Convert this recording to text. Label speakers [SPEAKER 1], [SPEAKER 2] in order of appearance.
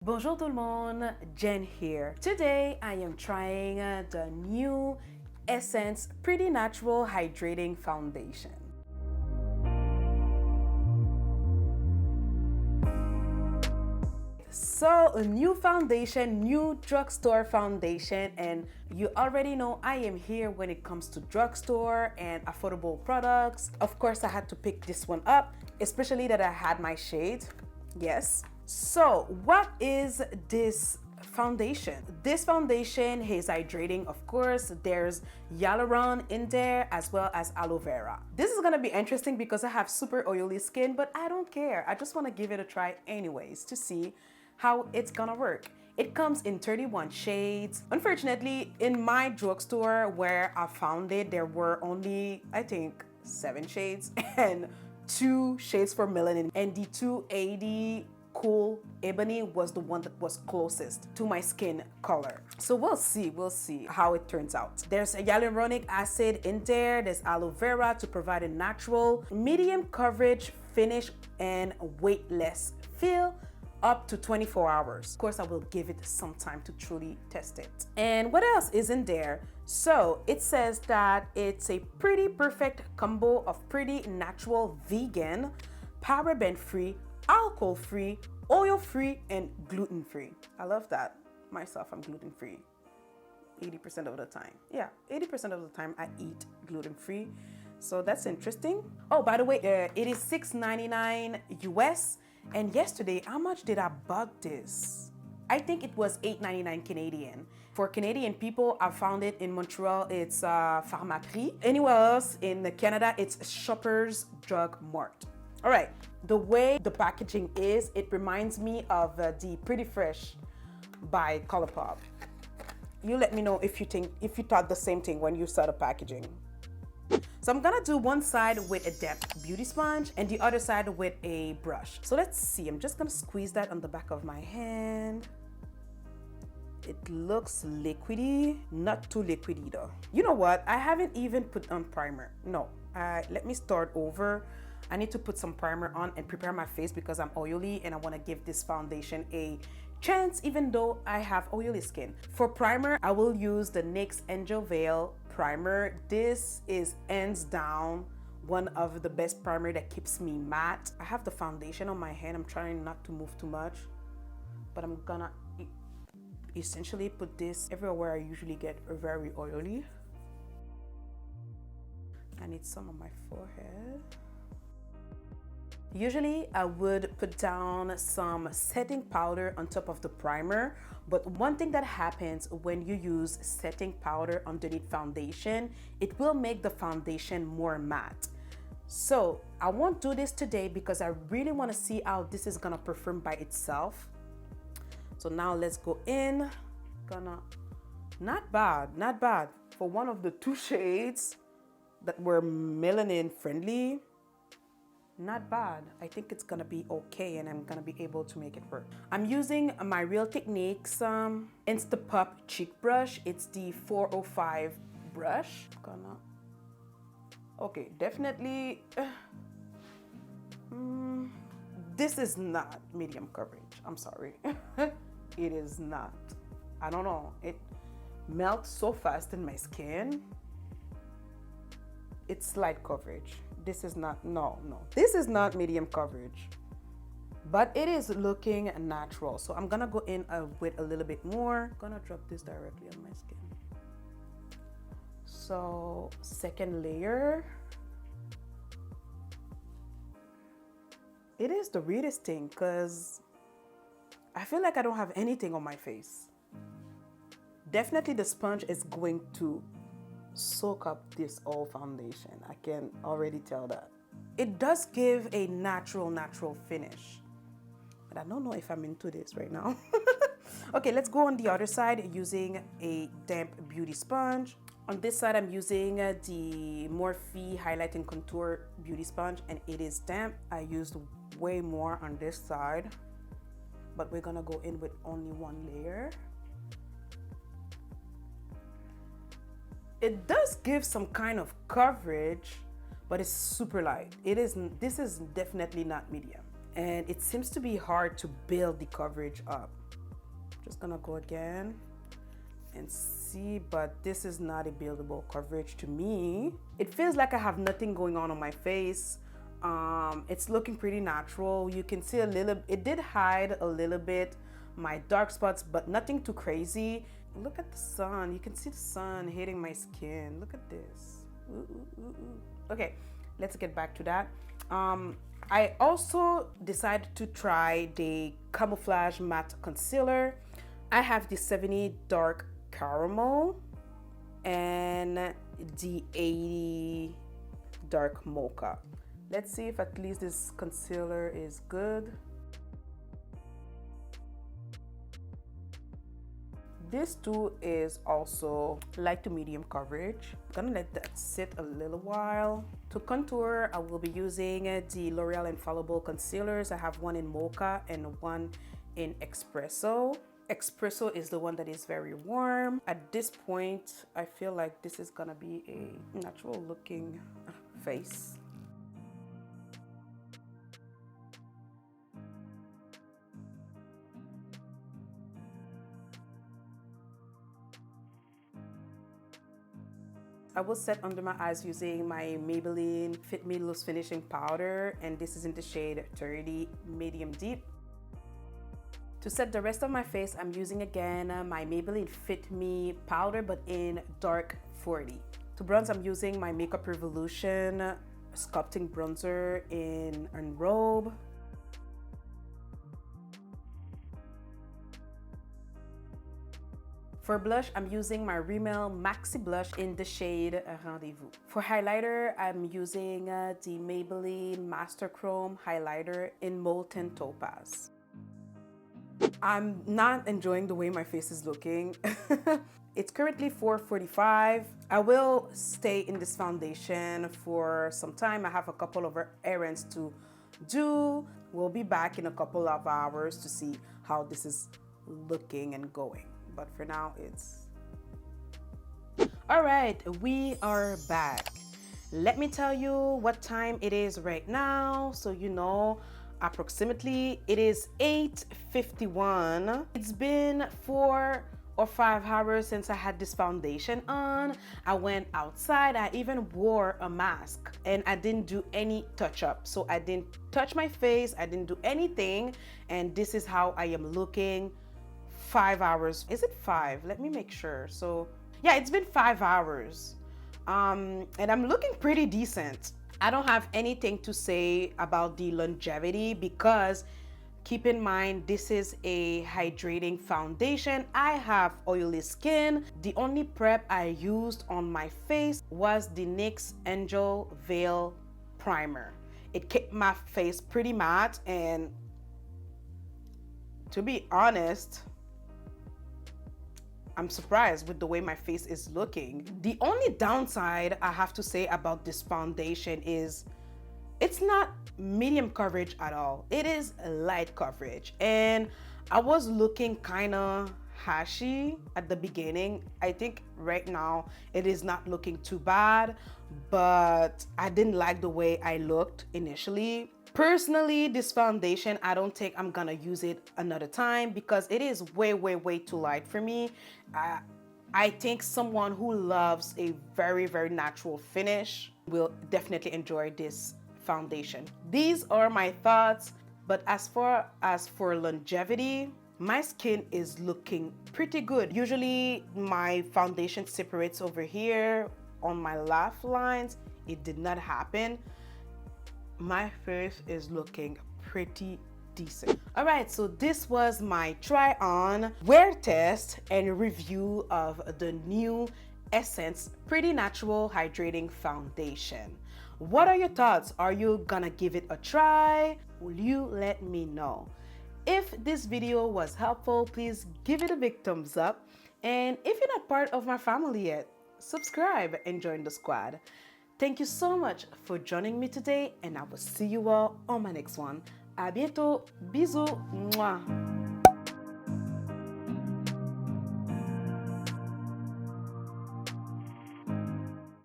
[SPEAKER 1] Bonjour tout le monde, Jen here. Today I am trying the new Essence Pretty Natural Hydrating Foundation. So a new foundation, new drugstore foundation, and you already know I am here when it comes to drugstore and affordable products. Of course, I had to pick this one up, especially that I had my shade. Yes. So what is this foundation? This foundation is hydrating, of course. There's hyaluron in there as well as aloe vera. This is gonna be interesting because I have super oily skin, but I don't care. I just wanna give it a try anyways to see how it's gonna work. It comes in 31 shades. Unfortunately, in my drugstore where I found it, there were only, I think, 7 shades and 2 shades for melanin, and the 280 Cool Ebony was the one that was closest to my skin color. So we'll see how it turns out. There's a hyaluronic acid in there, there's aloe vera to provide a natural, medium coverage finish and weightless feel up to 24 hours. Of course, I will give it some time to truly test it. And what else is in there? So it says that it's a pretty perfect combo of pretty natural, vegan, paraben-free, alcohol-free, oil-free, and gluten-free. I love that. Myself, I'm gluten-free 80% of the time. Yeah, 80% of the time I eat gluten-free. So that's interesting. Oh, by the way, it is $6.99 US. And yesterday, how much did I bought this? I think it was $8.99 Canadian. For Canadian people, I found it in Montreal, it's Pharmaprix. Anywhere else in Canada, it's Shoppers Drug Mart. All right, the way the packaging is, it reminds me of the Pretty Fresh by ColourPop. You let me know if you thought the same thing when you saw the packaging. So I'm gonna do one side with a damp beauty sponge and the other side with a brush. So let's see, I'm just gonna squeeze that on the back of my hand. It looks liquidy, not too liquidy though. You know what, I haven't even put on primer. No, let me start over. I need to put some primer on and prepare my face because I'm oily and I want to give this foundation a chance even though I have oily skin. For primer, I will use the NYX Angel Veil primer. This is hands down one of the best primer that keeps me matte. I have the foundation on my hand. I'm trying not to move too much, but I'm gonna essentially put this everywhere I usually get very oily. I need some on my forehead. Usually I would put down some setting powder on top of the primer, but one thing that happens when you use setting powder underneath foundation, it will make the foundation more matte. So I won't do this today because I really want to see how this is gonna perform by itself. So now let's go in. Not bad for one of the 2 shades that were melanin friendly. Not bad. I think it's gonna be okay and I'm gonna be able to make it work. I'm using my Real Techniques Instapop cheek brush. It's the 405 brush. Okay, definitely. This is not medium coverage. I'm sorry. It is not. I don't know. It melts so fast in my skin. It's light coverage. This is not, no. This is not medium coverage, but it is looking natural. So I'm gonna go in with a little bit more. I'm gonna drop this directly on my skin. So second layer. It is the weirdest thing because I feel like I don't have anything on my face. Definitely the sponge is going to soak up this old foundation. I can already tell that. It does give a natural finish, but I don't know if I'm into this right now. Okay, let's go on the other side using a damp beauty sponge. On this side, I'm using the Morphe Highlight and Contour beauty sponge, and it is damp. I used way more on this side, but we're gonna go in with only 1 layer. It does give some kind of coverage, but it's super light. This is definitely not medium. And it seems to be hard to build the coverage up. Just gonna go again and see, but this is not a buildable coverage to me. It feels like I have nothing going on my face. It's looking pretty natural. You can see a little, it did hide a little bit my dark spots, but nothing too crazy. Look at the sun. You can see the sun hitting my skin. Look at this. Ooh, ooh, ooh, ooh. Okay, let's get back to that. I also decided to try the Camouflage matte concealer. I have the 70 dark caramel and the 80 dark mocha. Let's see if at least this concealer is good. This too is also light to medium coverage. I'm gonna let that sit a little while. To contour, I will be using the L'Oreal Infallible concealers. I have one in Mocha and one in Expresso. Expresso is the one that is very warm. At this point, I feel like this is gonna be a natural looking face. I will set under my eyes using my Maybelline Fit Me Loose Finishing Powder, and this is in the shade 30 Medium Deep. To set the rest of my face, I'm using again my Maybelline Fit Me Powder, but in dark 40. To bronze, I'm using my Makeup Revolution Sculpting Bronzer in Enrobe. For blush, I'm using my Rimmel Maxi blush in the shade Rendez Vous. For highlighter, I'm using the Maybelline Master Chrome highlighter in Molten Topaz. I'm not enjoying the way my face is looking. It's currently 4:45. I will stay in this foundation for some time. I have a couple of errands to do. We'll be back in a couple of hours to see how this is looking and going. But for now, it's... All right, we are back. Let me tell you what time it is right now, so you know approximately. It is 8:51. It's been 4 or 5 hours since I had this foundation on. I went outside, I even wore a mask, and I didn't do any touch-up. So I didn't touch my face, I didn't do anything, and this is how I am looking. 5 hours. Is it 5? Let me make sure. So yeah, it's been 5 hours. And I'm looking pretty decent. I don't have anything to say about the longevity because keep in mind, this is a hydrating foundation. I have oily skin. The only prep I used on my face was the NYX Angel Veil primer. It kept my face pretty matte, and to be honest, I'm surprised with the way my face is looking. The only downside I have to say about this foundation is it's not medium coverage at all. It is light coverage. And I was looking kind of ashy at the beginning. I think right now it is not looking too bad, but I didn't like the way I looked initially. Personally, this foundation, I don't think I'm gonna use it another time because it is way, way, way too light for me. I think someone who loves a very, very natural finish will definitely enjoy this foundation. These are my thoughts, but as far as for longevity, my skin is looking pretty good. Usually my foundation separates over here on my laugh lines. It did not happen. My face is looking pretty decent. All right, so this was my try on, wear test, and review of the new Essence Pretty Natural Hydrating Foundation. What are your thoughts? Are you gonna give it a try? Will you let me know? If this video was helpful, please give it a big thumbs up. And if you're not part of my family yet, subscribe and join the squad. Thank you so much for joining me today, and I will see you all on my next one. À bientôt. Bisous. Mwah.